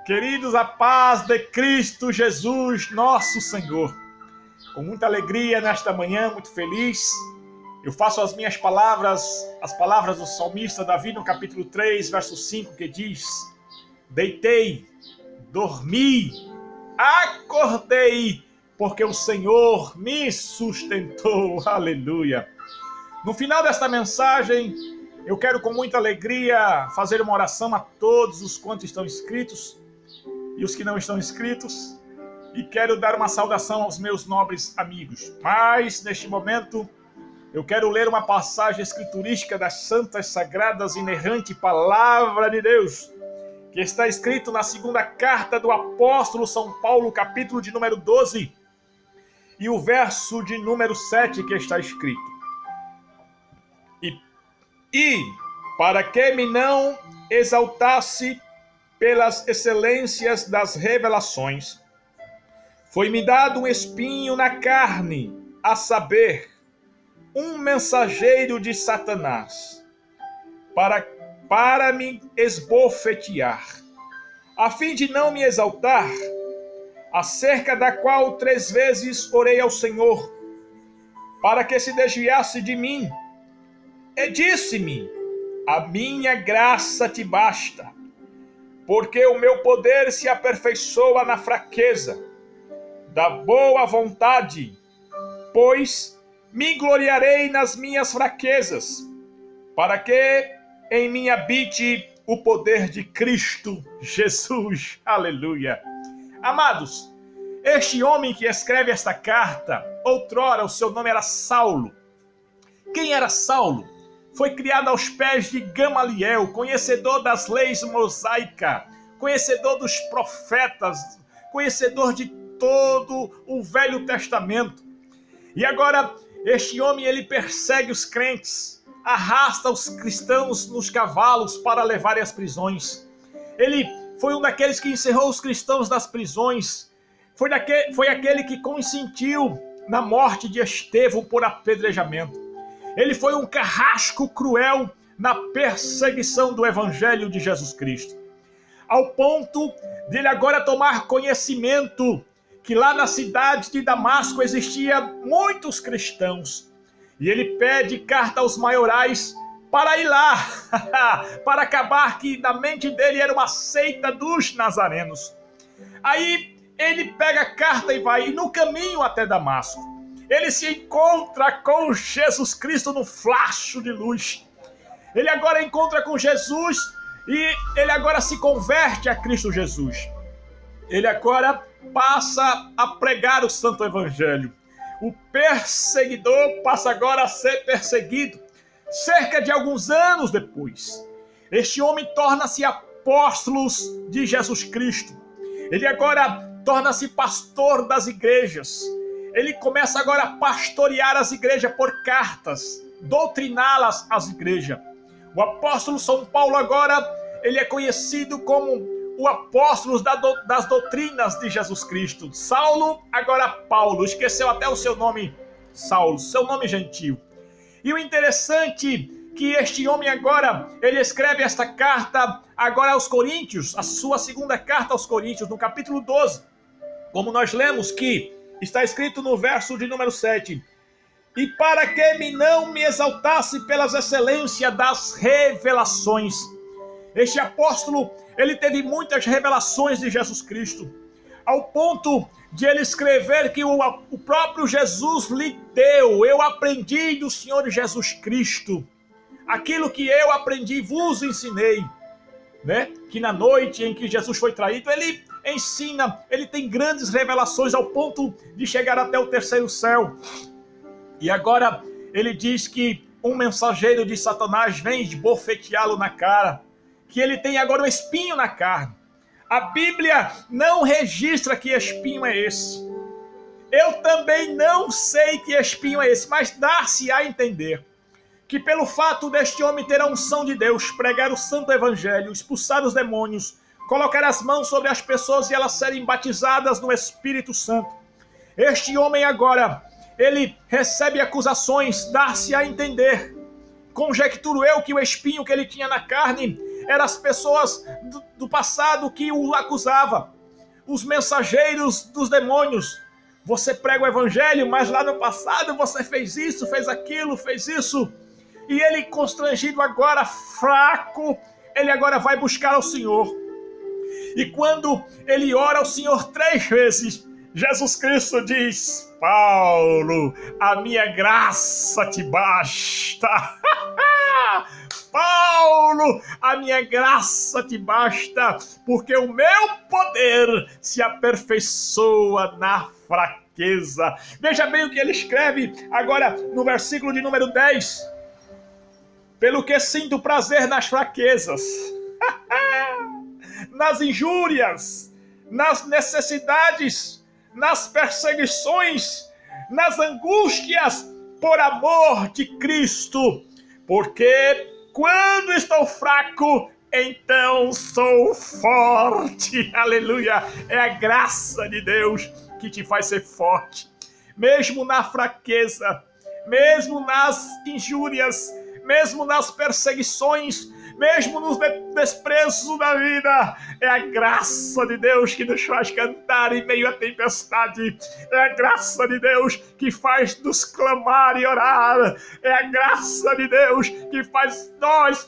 Queridos, a paz de Cristo Jesus, nosso Senhor. Com muita alegria nesta manhã, muito feliz, eu faço as minhas palavras, as palavras do salmista Davi no capítulo 3, verso 5, que diz: deitei, dormi, acordei, porque o Senhor me sustentou. Aleluia. No final desta mensagem, eu quero com muita alegria fazer uma oração a todos os quantos estão inscritos e os que não estão inscritos, e quero dar uma saudação aos meus nobres amigos. Mas, neste momento, eu quero ler uma passagem escriturística das santas, sagradas, inerrante Palavra de Deus, que está escrito na segunda carta do apóstolo São Paulo, capítulo de número 12, e o verso de número 7, que está escrito: E para que me não exaltasse pelas excelências das revelações, foi-me dado um espinho na carne, a saber, um mensageiro de Satanás, para me esbofetear, a fim de não me exaltar, acerca da qual 3 vezes orei ao Senhor, para que se desviasse de mim. E disse-me: a minha graça te basta, porque o meu poder se aperfeiçoa na fraqueza. Da boa vontade, pois me gloriarei nas minhas fraquezas, para que em mim habite o poder de Cristo Jesus. Aleluia. Amados, este homem que escreve esta carta, outrora o seu nome era Saulo. Quem era Saulo? Foi criado aos pés de Gamaliel, conhecedor das leis mosaicas, conhecedor dos profetas, conhecedor de todo o Velho Testamento. E agora, este homem, ele persegue os crentes, arrasta os cristãos nos cavalos para levarem às prisões. Ele foi um daqueles que encerrou os cristãos das prisões. Foi aquele que consentiu na morte de Estevão por apedrejamento. Ele foi um carrasco cruel na perseguição do Evangelho de Jesus Cristo, ao ponto de ele agora tomar conhecimento que lá na cidade de Damasco existia muitos cristãos, e ele pede carta aos maiorais para ir lá, para acabar que na mente dele era uma seita dos nazarenos. Aí ele pega a carta e vai, e no caminho até Damasco, ele se encontra com Jesus Cristo no flacho de luz. Ele agora encontra com Jesus e ele agora se converte a Cristo Jesus. Ele agora passa a pregar o Santo Evangelho. O perseguidor passa agora a ser perseguido. Cerca de alguns anos depois, este homem torna-se apóstolo de Jesus Cristo. Ele agora torna-se pastor das igrejas. Ele começa agora a pastorear as igrejas por cartas, doutriná-las às igrejas. O apóstolo São Paulo agora, ele é conhecido como o apóstolo das doutrinas de Jesus Cristo. Saulo, agora Paulo, esqueceu até o seu nome, Saulo, seu nome gentil. E o interessante é que este homem agora, ele escreve esta carta agora aos Coríntios, a sua segunda carta aos Coríntios, no capítulo 12, como nós lemos que está escrito no verso de número 7. E para que não me exaltasse pelas excelências das revelações. Este apóstolo, ele teve muitas revelações de Jesus Cristo, ao ponto de ele escrever que o próprio Jesus lhe deu: eu aprendi do Senhor Jesus Cristo, aquilo que eu aprendi vos ensinei, né? Que na noite em que Jesus foi traído, ele ensina, ele tem grandes revelações ao ponto de chegar até o 3º céu. E agora ele diz que um mensageiro de Satanás vem esbofeteá-lo na cara, que ele tem agora um espinho na carne. A Bíblia não registra que espinho é esse. Eu também não sei que espinho é esse, mas dá-se a entender que pelo fato deste homem ter a unção de Deus, pregar o santo evangelho, expulsar os demônios, colocar as mãos sobre as pessoas e elas serem batizadas no Espírito Santo, este homem agora, ele recebe acusações, dá-se a entender, conjecturo eu que o espinho que ele tinha na carne eram as pessoas do passado que o acusavam, os mensageiros dos demônios. Você prega o evangelho, mas lá no passado você fez isso, fez aquilo, fez isso. E ele, constrangido agora, fraco, ele agora vai buscar ao Senhor. E quando ele ora ao Senhor 3 vezes, Jesus Cristo diz: Paulo, a minha graça te basta. Paulo, a minha graça te basta, porque o meu poder se aperfeiçoa na fraqueza. Veja bem o que ele escreve agora no versículo de número 10. Pelo que sinto prazer nas fraquezas, nas injúrias, nas necessidades, nas perseguições, nas angústias, por amor de Cristo, porque quando estou fraco, então sou forte. Aleluia! É a graça de Deus que te faz ser forte. Mesmo na fraqueza, mesmo nas injúrias, mesmo nas perseguições, mesmo nos desprezos da vida, é a graça de Deus que nos faz cantar em meio à tempestade, é a graça de Deus que faz nos clamar e orar, é a graça de Deus que faz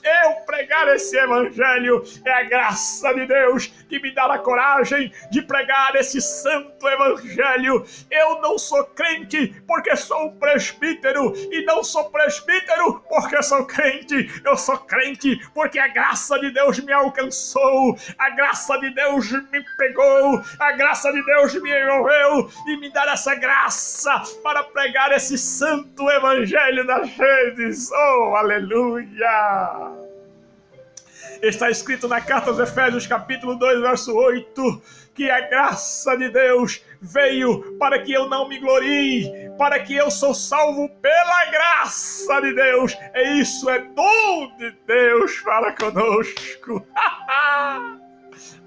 eu pregar esse evangelho, é a graça de Deus que me dá a coragem de pregar esse santo evangelho. Eu não sou crente porque sou um presbítero, e não sou presbítero porque sou crente, eu sou crente porque a graça de Deus me alcançou, a graça de Deus me pegou, a graça de Deus me envolveu e me dá essa graça para pregar esse santo evangelho nas redes. Oh, aleluia! Está escrito na carta aos Efésios, capítulo 2, verso 8, que a graça de Deus veio para que eu não me glorie, para que eu sou salvo pela graça de Deus. E isso é dom de Deus para conosco.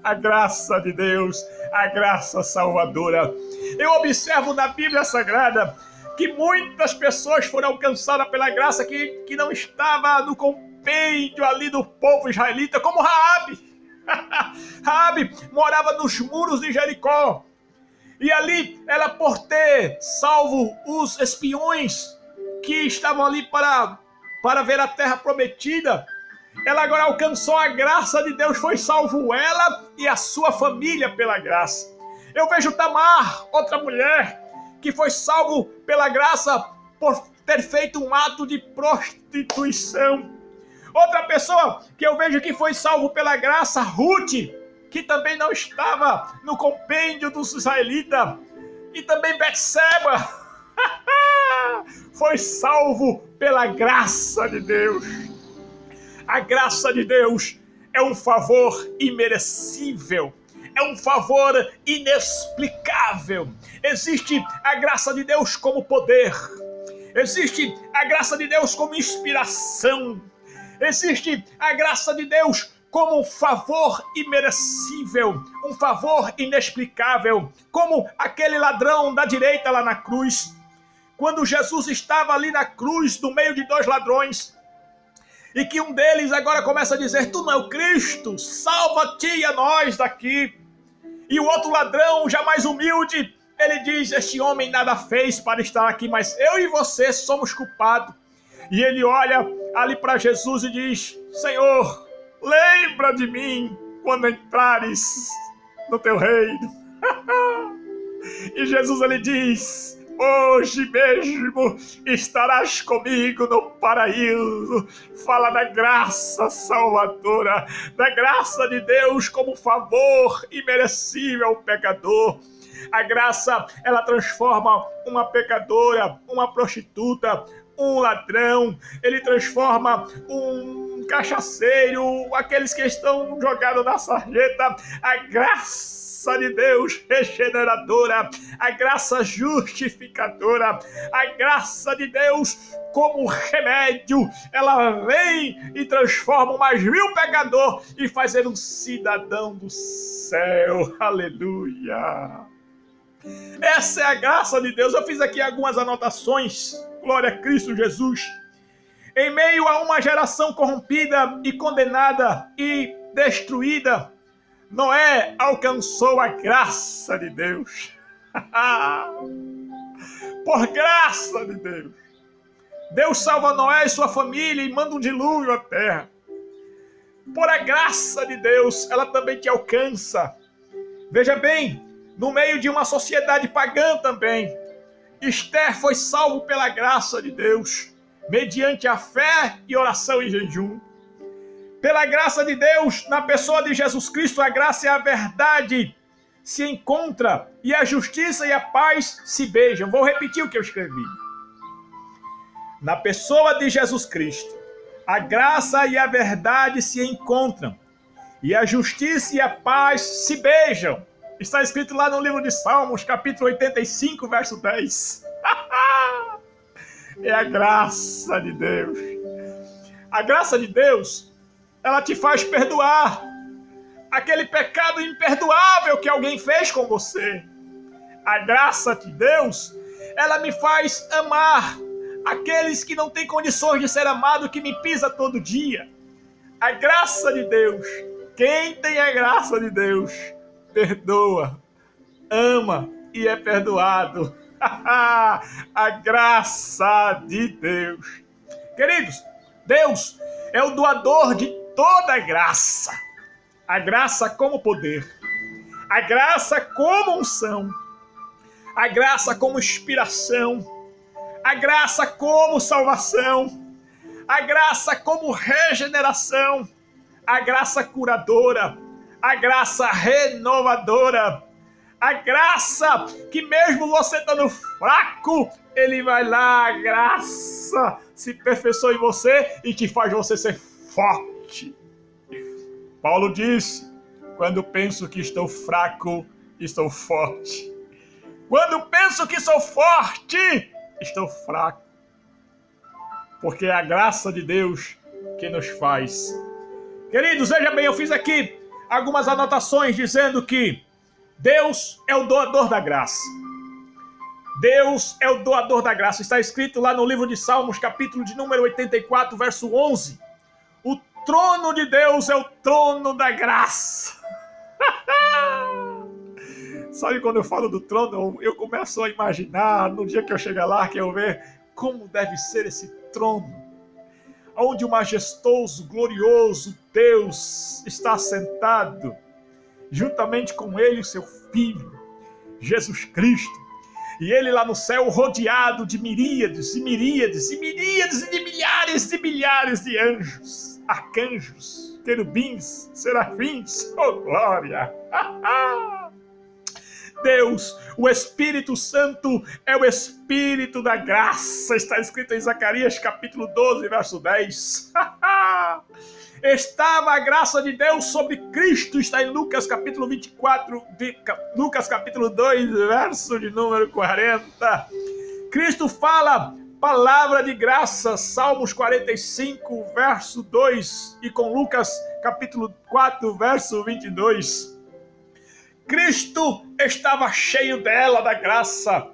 A graça de Deus, a graça salvadora. Eu observo na Bíblia Sagrada que muitas pessoas foram alcançadas pela graça que não estava no compêndio ali do povo israelita, como Raabe. Raabe morava nos muros de Jericó. E ali, ela, por ter salvo os espiões que estavam ali para ver a terra prometida, ela agora alcançou a graça de Deus, foi salvo ela e a sua família pela graça. Eu vejo Tamar, outra mulher, que foi salvo pela graça por ter feito um ato de prostituição. Outra pessoa que eu vejo que foi salvo pela graça, Ruth, que também não estava no compêndio dos israelitas. E também Betseba foi salvo pela graça de Deus. A graça de Deus é um favor imerecível, é um favor inexplicável. Existe a graça de Deus como poder, existe a graça de Deus como inspiração, existe a graça de Deus como um favor imerecível, um favor inexplicável, como aquele ladrão da direita lá na cruz. Quando Jesus estava ali na cruz, no meio de 2 ladrões, e que um deles agora começa a dizer: tu não é o Cristo, salva-te e a nós daqui. E o outro ladrão, já mais humilde, ele diz: este homem nada fez para estar aqui, mas eu e você somos culpados. E ele olha ali para Jesus e diz: Senhor, lembra de mim quando entrares no teu reino. E Jesus, ele diz: hoje mesmo estarás comigo no paraíso. Fala da graça salvadora, da graça de Deus como favor imerecível ao pecador. A graça, ela transforma uma pecadora, uma prostituta, um ladrão, ele transforma um cachaceiro, aqueles que estão jogados na sarjeta. A graça de Deus regeneradora, a graça justificadora, a graça de Deus como remédio, ela vem e transforma o mais vil pecador e faz ele um cidadão do céu. Aleluia! Essa é a graça de Deus. Eu fiz aqui algumas anotações. Glória a Cristo Jesus. Em meio a uma geração corrompida e condenada e destruída, Noé alcançou a graça de Deus. Por graça de Deus. Deus salva Noé e sua família e manda um dilúvio à terra. Por a graça de Deus, ela também te alcança. Veja bem, no meio de uma sociedade pagã também, Esther foi salvo pela graça de Deus, mediante a fé e oração e jejum. Pela graça de Deus, na pessoa de Jesus Cristo, a graça e a verdade se encontram e a justiça e a paz se beijam. Vou repetir o que eu escrevi. Na pessoa de Jesus Cristo, a graça e a verdade se encontram e a justiça e a paz se beijam. Está escrito lá no livro de Salmos, capítulo 85, verso 10. É a graça de Deus. A graça de Deus, ela te faz perdoar aquele pecado imperdoável que alguém fez com você. A graça de Deus, ela me faz amar aqueles que não têm condições de ser amado, que me pisa todo dia. A graça de Deus, quem tem a graça de Deus, perdoa, ama e é perdoado. A graça de Deus. Queridos, Deus é o doador de toda a graça. A graça como poder, a graça como unção, a graça como inspiração, a graça como salvação, a graça como regeneração, a graça curadora, a graça renovadora, a graça que mesmo você estando fraco, ele vai lá, a graça se aperfeiçoa em você e te faz você ser forte. Paulo disse, quando penso que estou fraco, estou forte. Quando penso que sou forte, estou fraco. Porque é a graça de Deus que nos faz. Queridos, veja bem, eu fiz aqui algumas anotações dizendo que Deus é o doador da graça. Deus é o doador da graça. Está escrito lá no livro de Salmos, capítulo de número 84, verso 11. O trono de Deus é o trono da graça. Sabe quando eu falo do trono, eu começo a imaginar, no dia que eu chegar lá, que eu ver como deve ser esse trono, onde o majestoso, glorioso Deus está sentado, juntamente com ele o seu Filho, Jesus Cristo, e ele lá no céu rodeado de miríades e miríades e miríades e de milhares de anjos, arcanjos, querubins, serafins, oh glória! Deus, o Espírito Santo é o Espírito da graça, está escrito em Zacarias capítulo 12, verso 10. Estava a graça de Deus sobre Cristo, está em Lucas capítulo 24, Lucas capítulo 2, verso de número 40. Cristo fala palavra de graça, Salmos 45, verso 2, e com Lucas capítulo 4, verso 22. Cristo estava cheio dela, da graça.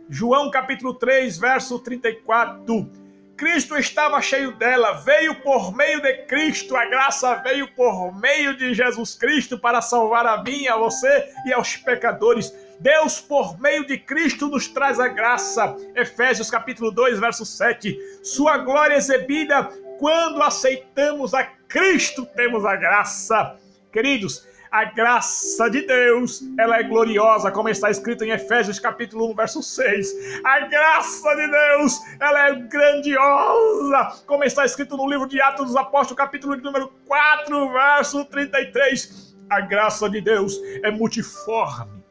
João capítulo 3, verso 34. Cristo estava cheio dela, veio por meio de Cristo, a graça veio por meio de Jesus Cristo para salvar a mim, a você e aos pecadores. Deus, por meio de Cristo, nos traz a graça. Efésios capítulo 2, verso 7. Sua glória exibida, quando aceitamos a Cristo, temos a graça. Queridos, a graça de Deus, ela é gloriosa, como está escrito em Efésios capítulo 1, verso 6. A graça de Deus, ela é grandiosa, como está escrito no livro de Atos dos Apóstolos, capítulo de número 4, verso 33. A graça de Deus é multiforme.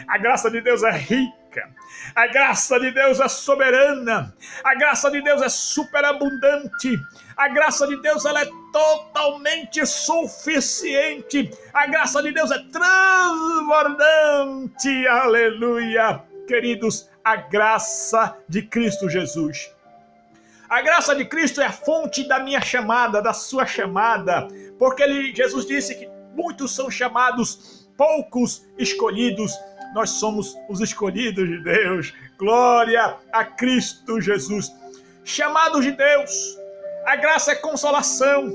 A graça de Deus é rica. A graça de Deus é soberana. A graça de Deus é superabundante. A graça de Deus, ela é totalmente suficiente. A graça de Deus é transbordante. Aleluia. Queridos, a graça de Cristo Jesus. A graça de Cristo é a fonte da minha chamada, da sua chamada. Porque Jesus disse que muitos são chamados, poucos escolhidos. Nós somos os escolhidos de Deus. Glória a Cristo Jesus. Chamados de Deus. A graça é consolação.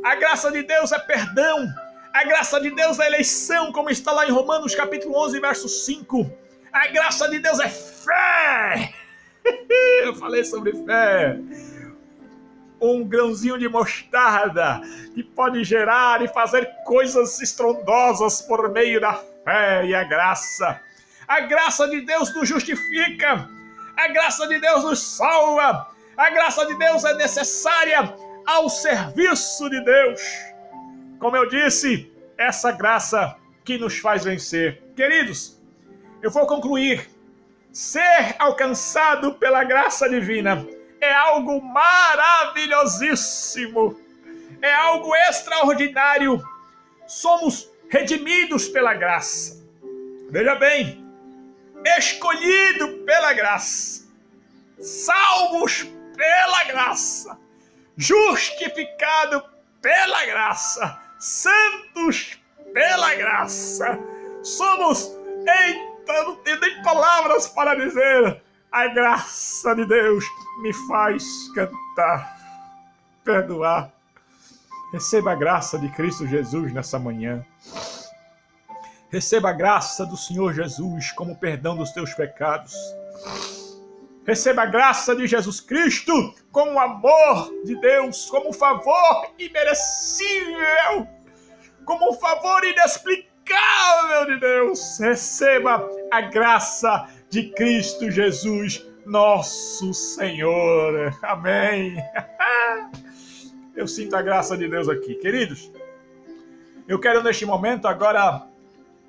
A graça de Deus é perdão. A graça de Deus é eleição, como está lá em Romanos capítulo 11, verso 5. A graça de Deus é fé. Eu falei sobre fé. Um grãozinho de mostarda que pode gerar e fazer coisas estrondosas por meio da fé e a graça. A graça de Deus nos justifica. A graça de Deus nos salva. A graça de Deus é necessária ao serviço de Deus. Como eu disse, essa graça que nos faz vencer. Queridos, eu vou concluir. Ser alcançado pela graça divina é algo maravilhosíssimo. É algo extraordinário. Somos redimidos pela graça. Veja bem, escolhido pela graça, salvos pela graça, justificado pela graça, santos pela graça. Somos, eita, não tenho nem palavras para dizer, a graça de Deus me faz cantar, perdoar. Receba a graça de Cristo Jesus nessa manhã. Receba a graça do Senhor Jesus como perdão dos teus pecados. Receba a graça de Jesus Cristo como o amor de Deus, como um favor imerecível, como um favor inexplicável de Deus. Receba a graça de Cristo Jesus, nosso Senhor. Amém. Eu sinto a graça de Deus aqui. Queridos, eu quero neste momento agora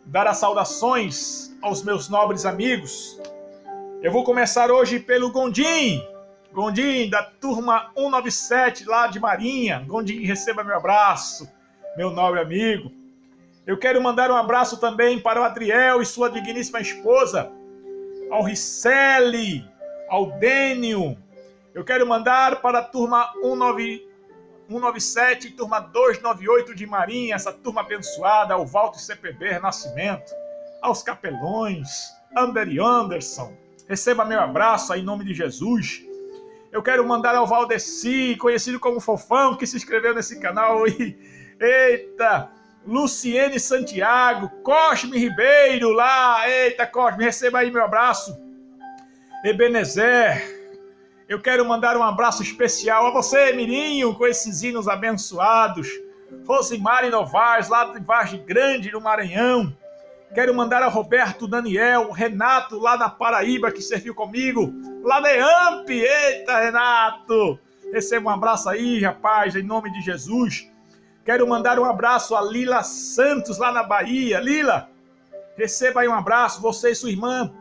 dar as saudações aos meus nobres amigos. Eu vou começar hoje pelo Gondim. Gondim, da turma 197, lá de Marinha. Gondim, receba meu abraço, meu nobre amigo. Eu quero mandar um abraço também para o Adriel e sua digníssima esposa, ao Ricelli, ao Dênio. Eu quero mandar para a turma 197 e turma 298 de Marinha, essa turma abençoada, ao Walter CPB Nascimento, aos capelões, Amber e Anderson. Receba meu abraço aí em nome de Jesus. Eu quero mandar ao Valdeci, conhecido como Fofão, que se inscreveu nesse canal. Eita, Luciene Santiago, Cosme Ribeiro lá. Eita, Cosme, receba aí meu abraço. Ebenezer. Eu quero mandar um abraço especial a você, Mirinho, com esses hinos abençoados. Rosimari Novaes, lá de Vargem Grande, no Maranhão. Quero mandar a Roberto Daniel, Renato, lá na Paraíba, que serviu comigo. Lá de Amp, eita, Renato. Receba um abraço aí, rapaz, em nome de Jesus. Quero mandar um abraço a Lila Santos, lá na Bahia. Lila, receba aí um abraço, você e sua irmã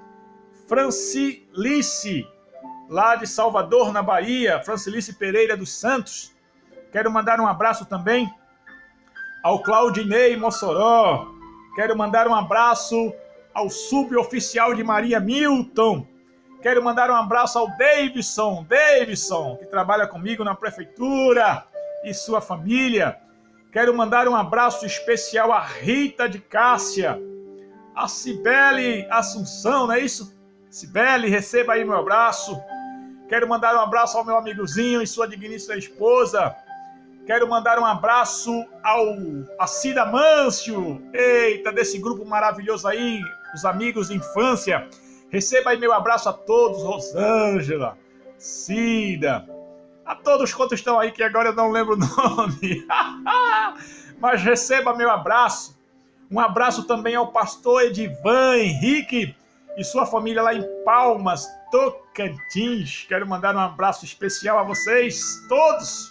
Francilice, lá de Salvador, na Bahia. Francilice Pereira dos Santos. Quero mandar um abraço também ao Claudinei Mossoró. Quero mandar um abraço ao suboficial de Maria Milton. Quero mandar um abraço ao Davidson, que trabalha comigo na prefeitura, e sua família. Quero mandar um abraço especial à Rita de Cássia, a Cibele Assunção, não é isso? Cibele, receba aí meu abraço. Quero mandar um abraço ao meu amigozinho e sua digníssima esposa. Quero mandar um abraço a Cida Mâncio, eita, desse grupo maravilhoso aí, os amigos de infância. Receba aí meu abraço a todos, Rosângela, Cida, a todos quantos estão aí, que agora eu não lembro o nome. Mas receba meu abraço. Um abraço também ao pastor Edivan Henrique e sua família lá em Palmas, Tocantins. Quero mandar um abraço especial a vocês todos.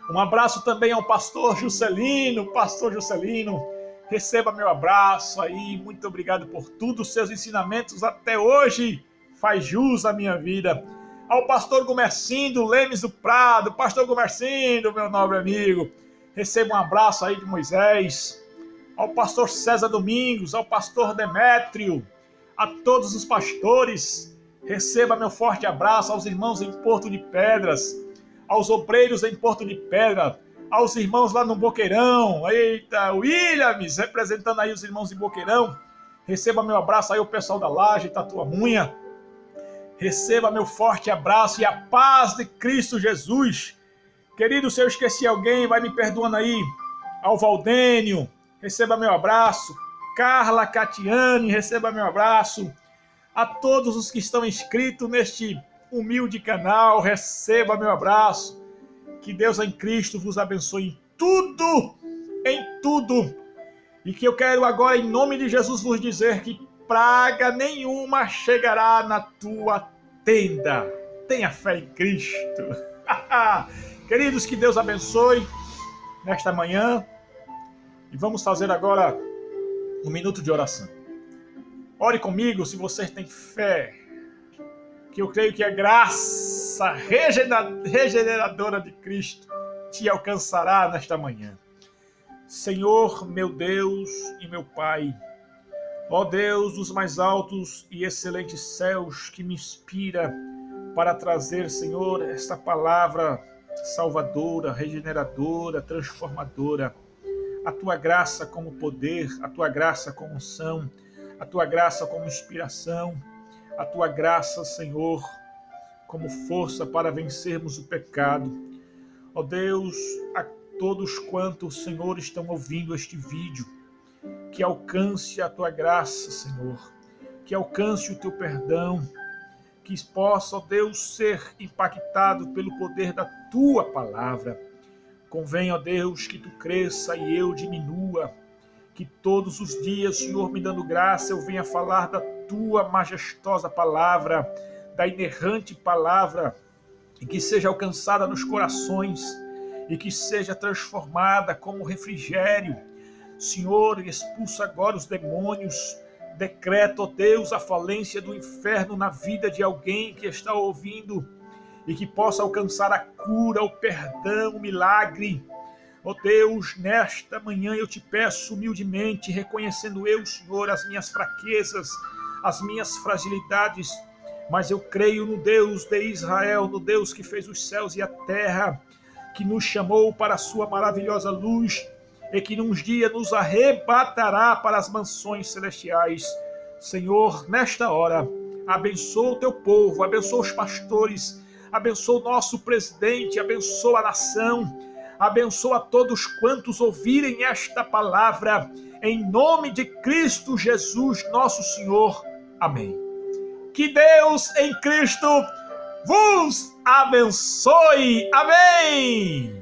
Um abraço também ao pastor Juscelino. Pastor Juscelino, receba meu abraço aí. Muito obrigado por tudo. Seus ensinamentos até hoje faz jus à minha vida. Ao pastor Gumercindo Lemes do Prado. Pastor Gumercindo, meu nobre amigo, receba um abraço aí de Moisés. Ao pastor César Domingos, ao pastor Demétrio, a todos os pastores, receba meu forte abraço. Aos irmãos em Porto de Pedras, aos obreiros em Porto de Pedra, aos irmãos lá no Boqueirão, eita, Williams, representando aí os irmãos de Boqueirão, receba meu abraço aí o pessoal da Laje, Tatuamunha, receba meu forte abraço e a paz de Cristo Jesus Querido, se eu esqueci alguém, vai me perdoando aí. Ao Valdênio, receba meu abraço. Carla Catiane, receba meu abraço. A todos os que estão inscritos neste humilde canal, receba meu abraço. Que Deus em Cristo vos abençoe em tudo. E que eu quero agora, em nome de Jesus, vos dizer que praga nenhuma chegará na tua tenda. Tenha fé em Cristo. Queridos, que Deus abençoe nesta manhã. E vamos fazer agora um minuto de oração. Ore comigo se você tem fé, que eu creio que a graça regeneradora de Cristo te alcançará nesta manhã. Senhor, meu Deus e meu Pai, ó Deus dos mais altos e excelentes céus, que me inspira para trazer, Senhor, esta palavra salvadora, regeneradora, transformadora. A tua graça como poder, a tua graça como unção, a tua graça como inspiração, a tua graça, Senhor, como força para vencermos o pecado. Ó Deus, a todos quantos, Senhor, estão ouvindo este vídeo, que alcance a tua graça, Senhor, que alcance o teu perdão, que possa, ó Deus, ser impactado pelo poder da tua palavra. Convém, ó Deus, que tu cresça e eu diminua, que todos os dias, Senhor, me dando graça, eu venha falar da tua majestosa palavra, da inerrante palavra, e que seja alcançada nos corações, e que seja transformada como refrigério. Senhor, expulsa agora os demônios, decreta, ó Deus, a falência do inferno na vida de alguém que está ouvindo, e que possa alcançar a cura, o perdão, o milagre. Ó Deus, nesta manhã eu te peço humildemente, reconhecendo eu, Senhor, as minhas fraquezas, as minhas fragilidades, mas eu creio no Deus de Israel, no Deus que fez os céus e a terra, que nos chamou para a sua maravilhosa luz e que num dia nos arrebatará para as mansões celestiais. Senhor, nesta hora, abençoa o teu povo, abençoa os pastores, abençoa o nosso presidente, abençoa a nação, abençoa todos quantos ouvirem esta palavra, em nome de Cristo Jesus, nosso Senhor. Amém. Que Deus em Cristo vos abençoe. Amém.